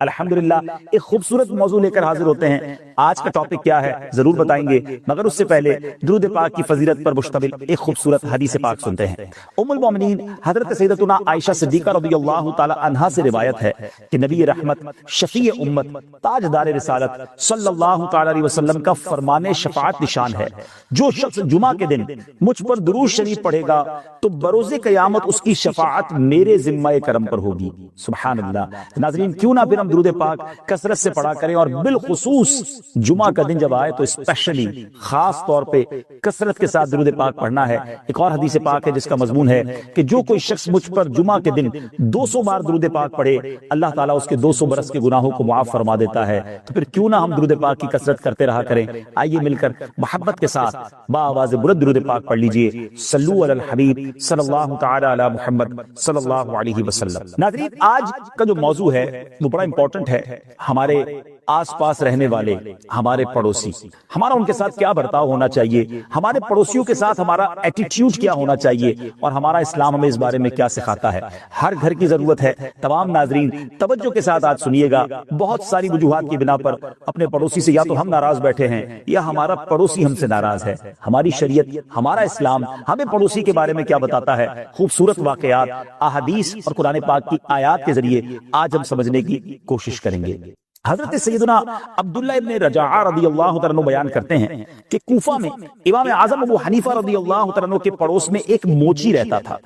الحمدللہ ایک خوبصورت موضوع لے کر حاضر ہوتے ہیں. آج کا ٹاپک کیا ہے ضرور بتائیں گے، مگر اس سے پہلے درود پاک کی فضیلت پر مشتمل ایک خوبصورت حدیث پاک سنتے ہیں. ام المومنین حضرت سیدتنا عائشہ صدیقہ رضی اللہ تعالی عنہا سے روایت ہے کہ نبی رحمت، شفیع امت، تاجدار رسالت صلی اللہ تعالی علیہ وسلم کا فرمان شفاعت نشان ہے، جو شخص جمعہ کے دن مجھ پر درود شریف پڑھے گا تو بروز قیامت اس کی شفاعت میرے ذمہ کرم پر ہوگی. سبحان اللہ. ناظرین کیوں نہ پھر ہم درود پاک کثرت سے پڑھا کریں، اور بالخصوص جمعہ کا دن جب آئے تو اسپیشلی خاص طور پہ کثرت کے ساتھ درود پاک پڑھنا ہے. ایک اور حدیث پاک ہے جس کا مضمون ہے کہ جو کوئی شخص مجھ پر جمعہ کے دن 200 بار درود پاک پڑھے، اللہ تعالیٰ اس کے 200 برس کے گناہوں کو معاف فرما دیتا ہے. تو پھر کیوں نہ ہم درود پاک کی کثرت کرتے رہا کریں. آئیے مل کر محبت کے ساتھ بآواز بلند درود پاک پڑھ لیجئے. صلو علی الحبیب صلی اللہ تعالی علی محمد صلی اللہ علیہ وسلم. ناظرین آج کا جو موضوع ہے وہ بڑا امپورٹنٹ ہے. ہمارے آس پاس رہنے والے، ہمارے پڑوسی، ہمارا ان کے ساتھ کیا برتاؤ ہونا چاہیے، ہمارے پڑوسیوں کے ساتھ ہمارا ایٹیٹیوڈ کیا ہونا چاہیے، اور ہمارا اسلام ہمیں اس بارے میں کیا سکھاتا ہے. ہر گھر کی ضرورت ہے. تمام ناظرین توجہ کے ساتھ آج سنیے گا. بہت ساری وجوہات کی بنا پر اپنے پڑوسی سے یا تو ہم ناراض بیٹھے ہیں یا ہمارا پڑوسی ہم سے ناراض ہے. ہماری شریعت، ہمارا اسلام ہمیں پڑوسی کے بارے میں کیا بتاتا ہے. خوبصورت واقعات، احادیث اور قرآن پاک کی آیات کے ذریعے آج ہم سمجھنے کی کوشش کریں گے. حضرت سیدنا عبداللہ ابن رجاعہ رضی اللہ تعالیٰ عنہ بیان کرتے ہیں کہ کوفہ میں امام اعظم ابو حنیفہ رضی اللہ تعالیٰ عنہ کے پڑوس میں ایک موچی رہتا تھا.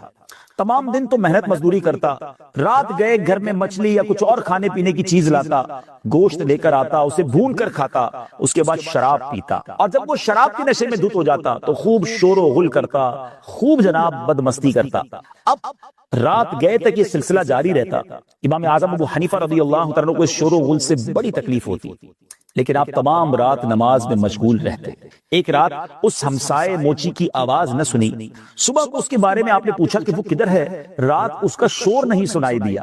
تمام دن تو محنت مزدوری کرتا، رات گئے گھر میں مچھلی یا کچھ اور کھانے پینے کی چیز لاتا، گوشت لے کر آتا، اسے بھون کر کھاتا، اس کے بعد شراب پیتا، اور جب وہ شراب کے نشے میں دھت ہو جاتا تو خوب شور و غل کرتا، خوب جناب بدمستی کرتا. اب رات گئے تک یہ سلسلہ جاری رہتا. امام اعظم ابو حنیفہ رضی اللہ تعالیٰ عنہ کو اس شور و غل سے بڑی تکلیف ہوتی، لیکن آپ تمام رات نماز میں مشغول رہتے. ایک رات اس ہمسائے موچی کی آواز نہ سنی. صبح کو اس کے بارے میں آپ نے پوچھا کہ وہ کدھر ہے، رات اس کا شور نہیں سنائی دیا.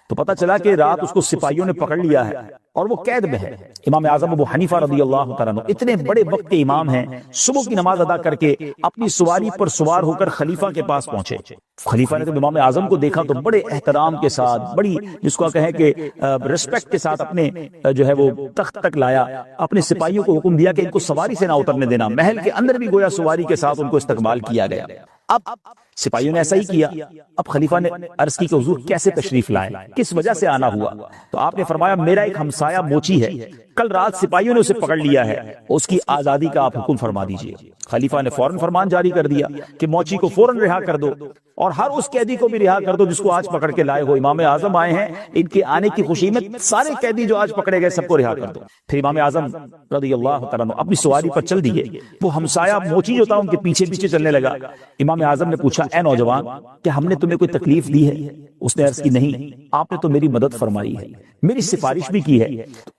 تو پتہ چلا کہ رات اس کو سپاہیوں نے پکڑ لیا ہے اور وہ قید میں ہے. امام اعظم ابو حنیفہ رضی اللہ تعالیٰ عنہ اتنے بڑے وقت کے امام ہیں، صبح کی نماز ادا کر کے اپنی سواری پر سوار ہو کر خلیفہ کے پاس پہنچے. خلیفہ نے تو امام اعظم کو دیکھا تو بڑے احترام کے ساتھ، بڑی جس کو کہیں کہ ریسپیکٹ کے ساتھ اپنے جو ہے وہ تخت تک لایا. اپنے سپاہیوں کو حکم دیا کہ ان کو سواری سے نہ اترنے دینا. محل کے اندر بھی گویا سواری کے ساتھ ان کو استقبال کیا گیا. اب سپاہیوں نے ایسا ہی کیا. اب خلیفہ نے عرض کی کہ حضور کیسے تشریف لائے، کس وجہ سے آنا ہوا؟ تو آپ نے فرمایا میرا ایک ہمسایہ موچی ہے، کل رات سپاہیوں نے اسے پکڑ لیا ہے، اس کی آزادی کا آپ حکم فرما دیجئے. خلیفہ نے فوراً فرمان جاری کر دیا کہ موچی کو فوراً رہا کر دو، اور ہر اس قیدی کو بھی رہا کر دو جس کو آج پکڑ کے لائے ہو. امام اعظم آئے ہیں، ان کے آنے کی خوشی میں سارے قیدی جو آج پکڑے گئے سب کو رہا کر دو. پھر امام اعظم رضی اللہ تعالیٰ عنہ اپنی سواری پر چل دیے. وہ ہمسایہ موچی جو تھا ان کے پیچھے پیچھے چلنے لگا. امام اعظم نے پوچھا اے نوجوان کہ ہم نے تمہیں کوئی تکلیف دی ہے؟ اس نے عرض کی نہیں، آپ نے تو میری مدد فرمائی ہے، میری سفارش بھی کی ہے.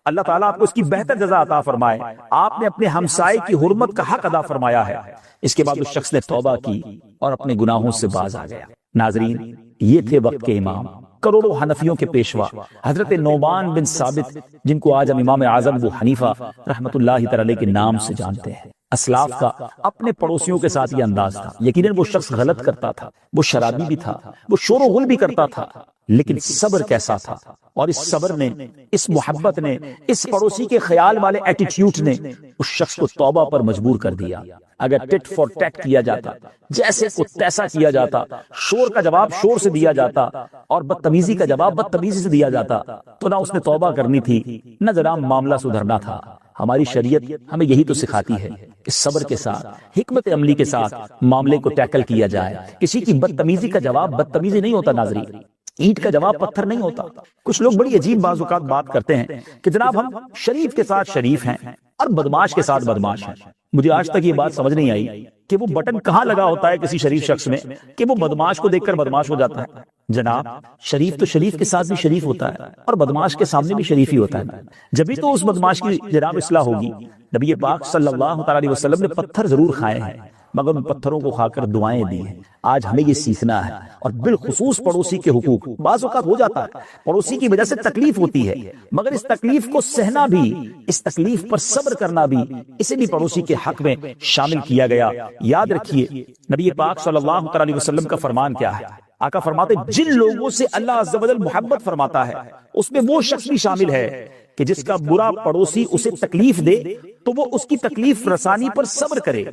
اللہ تعالیٰ آپ کو اس کی بہتر جزا عطا فرمائے. آپ نے اپنے ہمسائے کی حرمت کا حق ادا فرمایا ہے. اس کے بعد اس شخص نے توبہ کی اور اپنے گناہوں سے باز آ گیا. ناظرین یہ تھے وقت کے امام، کروڑوں حنفیوں کے پیشوا حضرت نعمان بن ثابت، جن کو آج ہم امام اعظم ابو حنیفہ رحمۃ اللہ تعالی کے نام سے جانتے ہیں. اسلاف کا اپنے پڑوسیوں کے ساتھ یہ انداز تھا. یقیناً وہ شخص غلط کرتا تھا، وہ شرابی بھی تھا، وہ شور و غل بھی کرتا تھا، لیکن صبر کیسا تھا. اور اس صبر نے، اس محبت نے، اس پڑوسی کے خیال والے ایٹیٹیوڈ نے اس شخص کو توبہ پر مجبور کر دیا. اگر ٹٹ فور ٹیٹ کیا جاتا، جیسے کو تیسا کیا جاتا، شور کا جواب شور سے دیا جاتا اور بدتمیزی کا جواب بدتمیزی سے دیا جاتا، تو نہ اس نے توبہ کرنی تھی نہ ذرا معاملہ سدھرنا تھا. ہماری شریعت ہمیں یہی تو سکھاتی ہے کہ صبر کے ساتھ، حکمت عملی کے ساتھ معاملے کو ٹیکل کیا جائے. کسی کی بدتمیزی کا جواب بدتمیزی نہیں ہوتا ناظرین، اینٹ کا جواب پتھر نہیں ہوتا. کچھ لوگ بڑی عجیب بعض اوقات بات کرتے ہیں کہ جناب ہم شریف کے ساتھ شریف ہیں اور بدماش کے ساتھ بدماش ہیں. مجھے آج تک یہ بات سمجھ نہیں آئی کہ وہ بٹن کہاں لگا ہوتا ہے کسی شریف شخص میں کہ وہ بدماش کو دیکھ کر بدماش ہو جاتا ہے. جناب شریف تو شریف کے ساتھ بھی شریف ہوتا ہے اور بدماش کے سامنے بھی شریف ہی ہوتا ہے. جبھی تو اس بدماش کی جناب اصلاح ہوگی. نبی پاک صلی اللہ تعالی علیہ وسلم نے پتھر ضرور کھائے ہیں مگر ان پتھروں کو کھا کر دعائیں دی ہیں. آج ہمیں یہ سیکھنا ہے. اور بالخصوص پڑوسی کے حقوق. بعض اوقات ہو جاتا ہے پڑوسی کی وجہ سے تکلیف ہوتی ہے، مگر اس تکلیف کو سہنا بھی، اس تکلیف پر صبر کرنا بھی، اسے بھی پڑوسی کے حق میں شامل کیا گیا. یاد رکھیے نبی پاک صلی اللہ علیہ وسلم کا فرمان کیا ہے، آقا فرماتے جن لوگوں سے اللہ عز و جل محبت فرماتا ہے اس میں وہ شخص بھی شامل ہے کہ جس کا برا پڑوسی اسے تکلیف دے تو وہ اس کی تکلیف رسانی پر صبر کرے،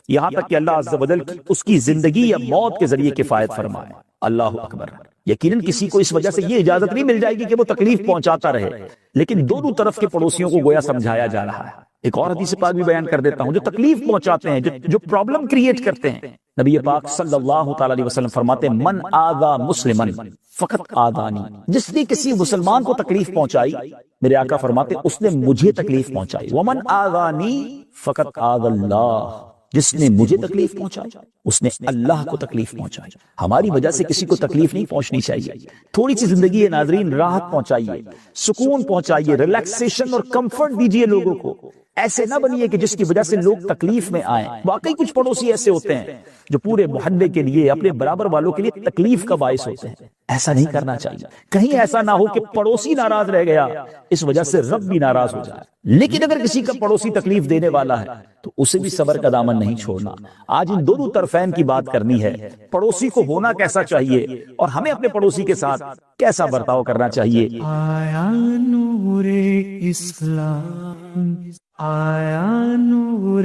یہاں تک کہ اللہ عز و جل اس کی زندگی یا موت کے ذریعے کفایت فرمائے۔ اللہ اکبر۔ یقیناً کسی کو اس وجہ سے یہ اجازت نہیں مل جائے گی کہ وہ تکلیف پہنچاتا رہے، لیکن دونوں طرف کے پڑوسیوں کو گویا سمجھایا جا رہا ہے۔ ایک اور حدیث پاک بھی بیان کر دیتا ہوں، جو تکلیف پہنچاتے ہیں، جو پرابلم کریٹ کرتے ہیں، نبی پاک صلی اللہ تعالی علیہ وسلم فرماتے ہیں من آذا مسلمن فقط آذانی، جس نے کسی مسلمان کو تکلیف پہنچائی، میرے آقا فرماتے اس نے مجھے تکلیف پہنچائی، ومن آذانی فقط آذا اللہ، جس نے مجھے تکلیف پہنچائی اس نے اللہ کو تکلیف پہنچائی۔ ہماری وجہ سے کسی کو تکلیف نہیں پہنچنی چاہیے، تھوڑی سی زندگی ہے ناظرین، راحت پہنچائیے، سکون پہنچائیے، ریلیکسیشن اور کمفرٹ دیجئے لوگوں کو، ایسے نہ بنیے کہ جس کی وجہ سے لوگ تکلیف میں آئیں۔ واقعی کچھ پڑوسی ایسے ہوتے ہیں جو پورے محلے کے لیے، اپنے برابر والوں کے لیے تکلیف کا باعث ہوتے ہیں، ایسا نہیں کرنا چاہیے۔ کہیں ایسا نہ ہو کہ پڑوسی ناراض رہ گیا، اس وجہ سے رب بھی ناراض ہو جائے۔ لیکن اگر کسی کا پڑوسی تکلیف دینے والا ہے تو اسے بھی صبر کا دامن نہیں چھوڑنا۔ آج ان دونوں طرفین کی بات کرنی ہے، پڑوسی کو ہونا کیسا چاہیے اور ہمیں اپنے پڑوسی کے ساتھ کیسا برتاؤ کرنا چاہیے۔ آیا نور اسلام، آیا نور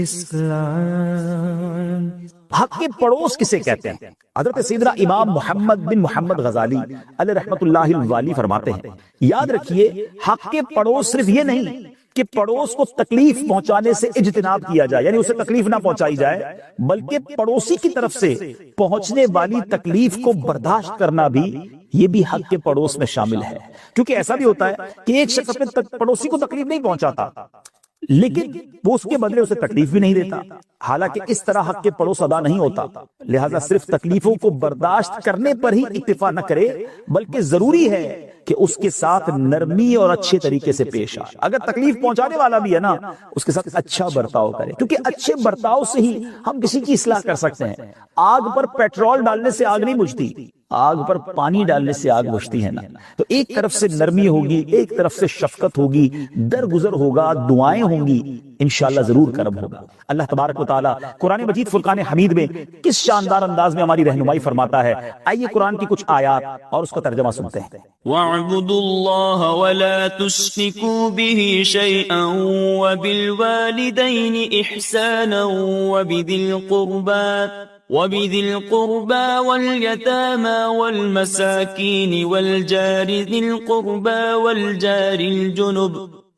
اسلام۔ حق کے پڑوس کسے کہتے ہیں؟ حضرت سیدنا امام محمد بن محمد غزالی علیہ رحمت اللہ الوالی فرماتے ہیں، یاد رکھیے حق کے پڑوس صرف یہ نہیں کہ پڑوس کو تکلیف پہنچانے سے اجتناب کیا جائے، یعنی اسے تکلیف نہ پہنچائی جائے، بلکہ پڑوسی کی طرف سے پہنچنے والی تکلیف کو برداشت کرنا بھی، یہ بھی حق کے پڑوس میں شامل ہے۔ کیونکہ ایسا بھی ہوتا ہے کہ ایک شخص اپنے پڑوسی کو تکلیف نہیں پہنچاتا لیکن وہ اس کے بدلے اسے تکلیف بھی نہیں دیتا، حالانکہ اس طرح حق کے پڑوس ادا نہیں ہوتا۔ لہذا صرف تکلیفوں کو برداشت کرنے پر ہی اکتفا نہ کرے، بلکہ ضروری ہے کہ اس کے ساتھ نرمی اور اچھے طریقے سے پیش آئے۔ اگر تکلیف پہنچانے والا بھی ہے نا، اس کے ساتھ اچھا برتاؤ کرے، کیونکہ اچھے برتاؤ سے ہی ہم کسی کی اصلاح کر سکتے ہیں۔ آگ پر پیٹرول ڈالنے سے آگ نہیں بجھتی، آگ پر پانی ڈالنے سے آگ بجھتی ہے نا۔ تو ایک طرف سے نرمی ہوگی، ایک طرف سے شفقت ہوگی، درگزر ہوگا، دعائیں ہوں گی، انشاءاللہ ضرور کرم ہوگا۔ اللہ تبارک و تعالیٰ قرآن مجید فرقان حمید میں کس شاندار انداز میں ہماری رہنمائی فرماتا ہے، آئیے قرآن کی کچھ آیات اور اس کا ترجمہ سنتے ہیں۔ وَاعْبُدُوا اللَّهَ وَلَا تُشْرِكُوا بِهِ شَيْئًا وَبِالْوَالِدَيْنِ إِحْسَانًا وَبِذِي الْقُرْبَى وَالْيَتَامَى وَالْمَسَاكِينِ وَالْجَارِ ذِي الْقُرْبَى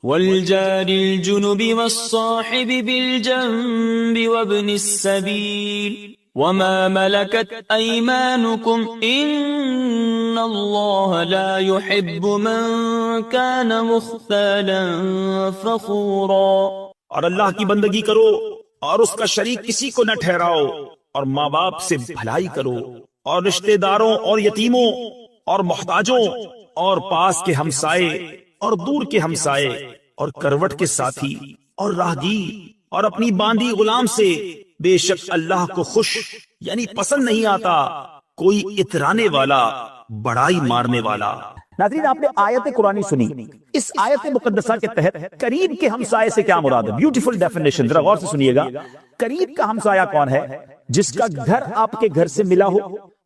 وَالْجَارِ الْجُنُبِ وَالصَّاحِبِ بِالْجَنبِ وَابْنِ السَّبِيلِ وَمَا مَلَكَتْ أَيْمَانُكُمْ إِنَّ اللَّهَ لَا يُحِبُّ مَن كَانَ مُخْتَالًا فَخُورًا۔ اور اللہ کی بندگی کرو اور اس کا شریک کسی کو نہ ٹھہراؤ، اور ماں باپ سے بھلائی کرو، اور رشتہ داروں اور یتیموں اور محتاجوں اور پاس کے ہمسائے اور دور کے ہمسائے اور کروٹ کے ساتھی اور راہگیر اور اپنی باندھی غلام سے، بے شک اللہ کو خوش یعنی پسند نہیں آتا کوئی اترانے والا، بڑائی مارنے والا۔ ناظرین آپ نے آیت قرآنی سنی، اس آیت مقدسہ کے تحت قریب کے ہمسائے سے کیا مراد ہے؟ بیوٹیفل ڈیفینیشن، ذرا غور سے سنیے گا۔ قریب کا ہمسایہ کون ہے؟ جس کا گھر آپ کے گھر سے ملا ہو،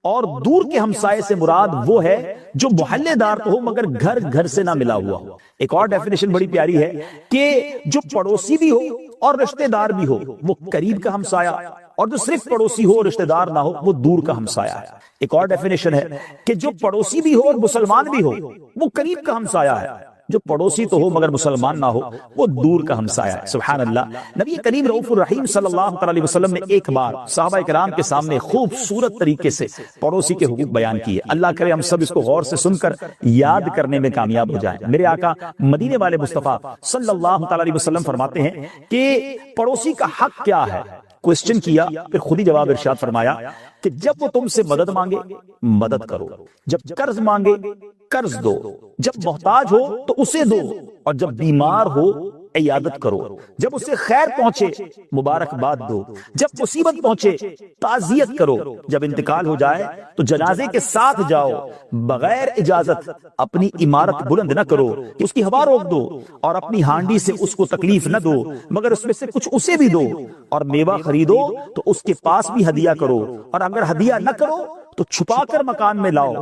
اور دور کے ہمسائے سے مراد وہ ہے جو محلے دار تو ہو مگر گھر گھر سے نہ ملا ہوا ہو۔ ایک اور ڈیفینیشن بڑی پیاری ہے کہ جو پڑوسی بھی ہو اور رشتہ دار بھی ہو وہ قریب کا ہمسایہ، اور جو صرف پڑوسی ہو اور رشتہ دار نہ ہو وہ دور کا ہمسایہ ہے۔ ایک اور ڈیفینیشن ہے کہ جو پڑوسی بھی ہو اور مسلمان بھی ہو وہ قریب کا ہمسایہ ہے، جو پڑوسی تو ہو مگر مسلمان نہ ہو وہ دور کا ہمسایہ ہے۔ سبحان اللہ۔ نبی کریم رؤوف الرحیم صلی اللہ علیہ وسلم نے ایک بار صحابہ کرام کے سامنے خوبصورت طریقے سے پڑوسی کے حقوق بیان کیے۔ اللہ کرے ہم سب اس کو غور سے سن کر یاد کرنے میں کامیاب ہو جائیں۔ میرے آقا مدینے والے مصطفیٰ صلی اللہ علیہ وسلم فرماتے ہیں کہ پڑوسی کا حق کیا ہے؟ کوسچن کیا، پھر خود ہی جواب ارشاد فرمایا کہ جب وہ تم سے مدد مانگے مدد کرو، جب قرض مانگے قرض دو، جب محتاج ہو تو اسے دو، اور جب بیمار ہو عیادت کرو، جب اسے خیر پہنچے مبارکباد دو، جب مصیبت پہنچے تعزیت کرو، جب انتقال ہو جائے تو جنازے کے ساتھ جاؤ، بغیر اجازت اپنی عمارت بلند نہ کرو کہ اس کی ہوا روک دو، اور اپنی ہانڈی سے اس کو تکلیف نہ دو مگر اس میں سے کچھ اسے بھی دو، اور میوہ خریدو تو اس کے پاس بھی ہدیہ کرو، اور اگر ہدیہ نہ کرو تو چھپا کر مکان میں لاؤ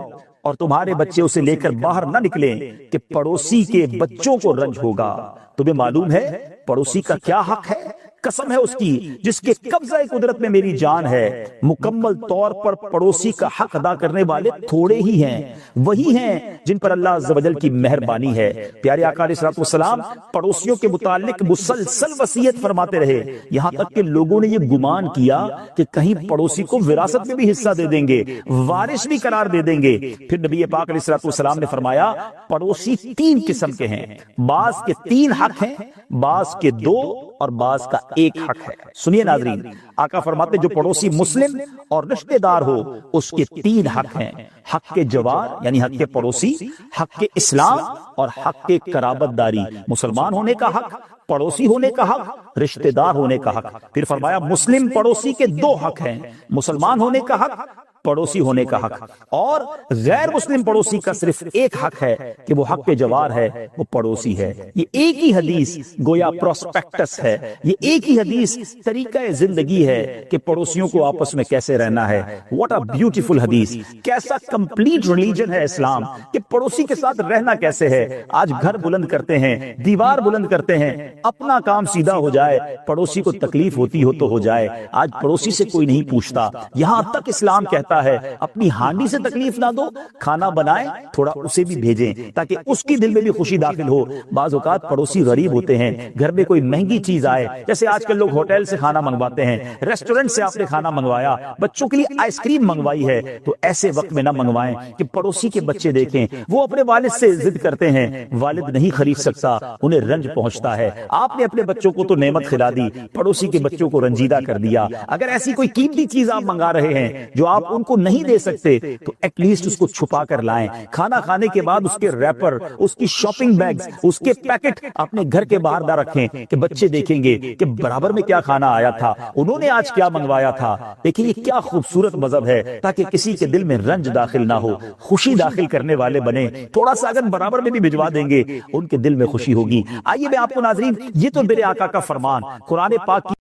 اور تمہارے بچے اسے لے کر باہر نہ نکلیں کہ پڑوسی کے بچوں کو رنج ہوگا۔ تمہیں معلوم ہے پڑوسی کا کیا حق ہے؟ قسم ہے اس کی جس کے قبضہ قدرت میں میری جان ہے، مکمل طور پر پڑوسی کا حق ادا کرنے والے تھوڑے ہی ہیں، وہی ہیں جن پر اللہ عز و جل کی مہربانی ہے۔ پیارے آقا علیہ الصلوۃ والسلام پڑوسیوں کے متعلق مسلسل وصیت فرماتے رہے، یہاں تک کہ لوگوں نے یہ گمان کیا کہ کہیں پڑوسی کو وراثت میں بھی حصہ دے دیں گے، وارث بھی قرار دے دیں گے۔ پھر نبی پاک علیہ الصلوۃ والسلام نے فرمایا پڑوسی تین قسم کے ہیں، بعض کے 3 حق ہیں، بعض کے 2 اور بعض کا 1 حق ہے۔ سنیے ناظرین، آقا فرماتے جو پڑوسی مسلم اور رشتہ دار ہو اس کے 3 حق ہیں، حق کے جوار یعنی حق کے پڑوسی، حق کے اسلام اور حق کے قرابت داری، مسلمان ہونے کا حق، پڑوسی ہونے کا حق، رشتہ دار ہونے کا حق۔ پھر فرمایا مسلم پڑوسی کے 2 حق ہیں، مسلمان ہونے کا حق، پڑوسی ہونے کا حق، اور غیر مسلم پڑوسی کا صرف 1 حق ہے کہ وہ حق کے جوار ہے، وہ پڑوسی ہے۔ یہ ایک ہی حدیث گویا پروسپیکٹس ہے، یہ ایک ہی حدیث طریقہ زندگی ہے کہ پڑوسیوں کو آپس میں کیسے رہنا ہے۔ واٹ اے بیوٹیفل حدیث، کیسا کمپلیٹ ریلیجن ہے اسلام کہ پڑوسی کے ساتھ رہنا کیسے ہے۔ آج گھر بلند کرتے ہیں، دیوار بلند کرتے ہیں، اپنا کام سیدھا ہو جائے، پڑوسی کو تکلیف ہوتی ہو تو ہو جائے، آج پڑوسی سے کوئی نہیں پوچھتا۔ یہاں تک اسلام کہتا ہے اپنی ہانڈی سے تکلیف نہ دو، کھانا بنائیں تھوڑا اسے بھی بھیجیں تاکہ اس کی دل میں بھی خوشی داخل ہو۔ بعض اوقات پڑوسی غریب ہوتے ہیں، گھر میں کوئی مہنگی چیز آئے، جیسے آج کل لوگ ہوٹل سے کھانا منگواتے ہیں، ریسٹورنٹ سے آپ نے کھانا منگوایا، بچوں کے لیے آئس کریم منگوائی ہے، تو ایسے وقت میں نہ منگوائیں کہ پڑوسی کے بچے دیکھیں وہ اپنے والد سے ضد کرتے ہیں، والد نہیں خرید سکتا، انہیں رنج پہنچتا ہے۔ آپ نے اپنے بچوں کو تو نعمت کھلا دی، پڑوسی کے بچوں کو رنجیدہ کر دیا۔ اگر ایسی کوئی قیمتی چیز آپ منگا رہے ہیں جو آپ ان کو نہیں دے سکتے تو ایٹ لیسٹ اس کو چھپا کر لائیں۔ کھانا کھانے کے بعد اس کے ریپر، اس کی شاپنگ بیگز، اس کے پیکٹ اپنے گھر کے باہر نہ رکھیں کہ بچے دیکھیں گے کہ برابر میں کیا کھانا آیا تھا، انہوں نے آج کیا منگوایا تھا۔ دیکھیں یہ کیا خوبصورت مذہب ہے تاکہ کسی کے دل میں رنج داخل نہ ہو، خوشی داخل کرنے والے بنے۔ تھوڑا سا اگر برابر میں بھی بھجوا دیں گے ان کے دل میں خوشی ہوگی۔ آئیے میں آپ کو ناظرین، یہ تو میرے آقا کا فرمان، قرآن پاک کی